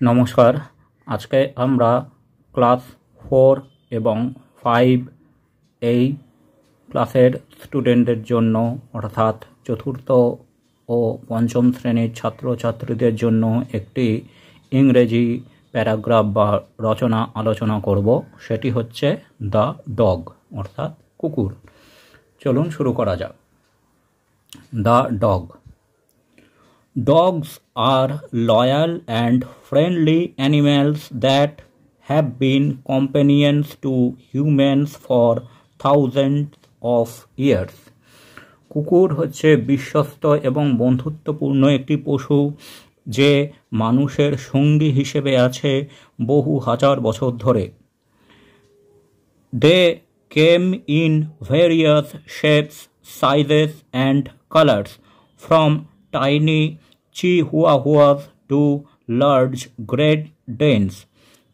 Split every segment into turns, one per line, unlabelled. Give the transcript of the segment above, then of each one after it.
নমস্কার। আজকে আমরা ক্লাস 4 এবং 5 এই ক্লাসের স্টুডেন্টদের জন্য অর্থাৎ চতুর্থ ও পঞ্চম শ্রেণীর ছাত্রছাত্রীদের জন্য একটি ইংরেজি প্যারাগ্রাফ বা রচনা আলোচনা করব। সেটি হচ্ছে দ্য ডগ অর্থাৎ কুকুর। চলুন শুরু করা যাক। The dog. Dogs are loyal and friendly animals that have been companions to humans for thousands of years. কুকুর হচ্ছে বিশ্বস্ত এবং বন্ধুত্বপূর্ণ একটি পশু যে মানুষের সঙ্গী হিসেবে আছে বহু হাজার বছর ধরে। They came in various shapes, sizes and colors, from tiny Chihuahuas to large Great Danes.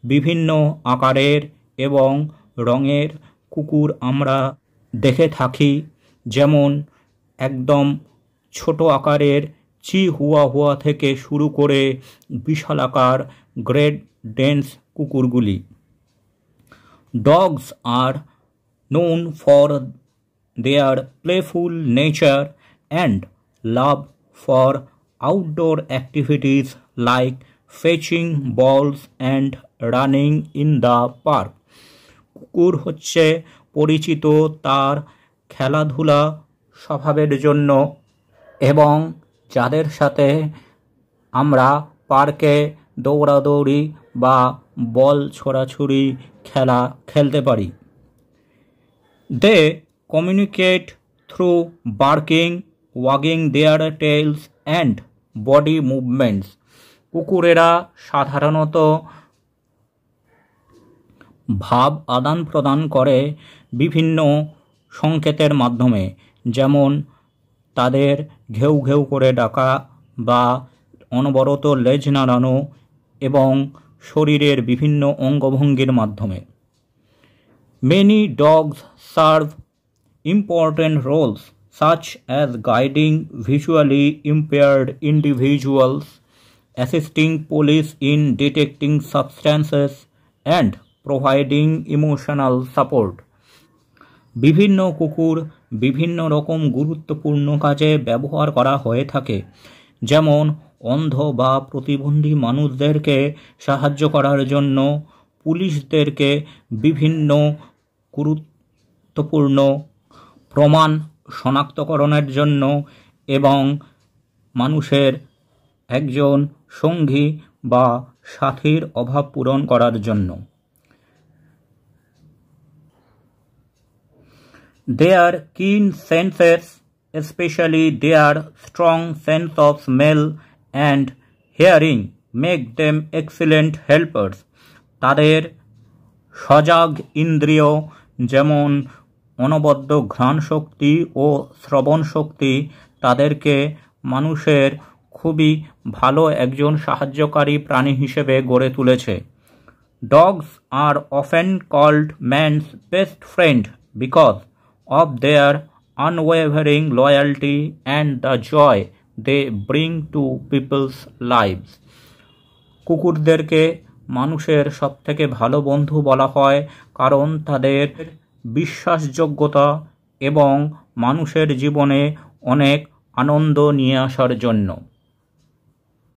বিভিন্ন আকারের এবং রঙের কুকুর আমরা দেখে থাকি, যেমন একদম ছোট আকারের চিহুয়াহুয়া থেকে শুরু করে বিশালাকার গ্রেট ডেন্স কুকুরগুলি। Dogs are known for their playful nature and love for outdoor activities like fetching balls and running in the park. কুকুর হচ্ছে পরিচিত তার খেলাধুলা স্বভাবের জন্য এবং যাদের সাথে আমরা পার্কে দৌড়াদৌড়ি বা বল ছোড়াছুড়ি খেলা খেলতে পারি। They communicate through barking, wagging their tails and body movements. কুকুরেরা সাধারণত ভাব আদান প্রদান করে বিভিন্ন সংকেতের মাধ্যমে, যেমন তাদের ঘেউ ঘেউ করে ডাকা বা অনবরত লেজ নাড়ানো এবং শরীরের বিভিন্ন অঙ্গভঙ্গির মাধ্যমে। Many dogs serve important roles such as guiding visually impaired individuals, assisting police in detecting substances, and providing emotional support. বিভিন্ন কুকুর বিভিন্ন রকম গুরুত্বপূর্ণ কাজে ব্যবহার করা হয়ে থাকে, যেমন অন্ধ বা প্রতিবন্ধী মানুষদেরকে সাহায্য করার জন্য, পুলিশদেরকে বিভিন্ন গুরুত্বপূর্ণ প্রমাণ শনাক্তকরণের জন্য এবং মানুষের একজন সঙ্গী বা সাথীর অভাব পূরণ করার জন্য। Their keen senses, especially their strong sense of smell and hearing, make them excellent helpers. তাদের সজাগ ইন্দ্রিয় যেমন অনবদ্য ঘ্রাণ শক্তি ও শ্রবণ শক্তি তাদেরকে মানুষের খুবই ভালো একজন সাহায্যকারী প্রাণী হিসেবে গড়ে তুলেছে। Dogs are often called man's best friend because of their unwavering loyalty and the joy they bring to people's lives. কুকুরদেরকে মানুষের সবথেকে ভালো বন্ধু বলা হয় কারণ তাদের বিশ্বাসযোগ্যতা এবং মানুষের জীবনে অনেক আনন্দ নিয়ে আসার জন্য।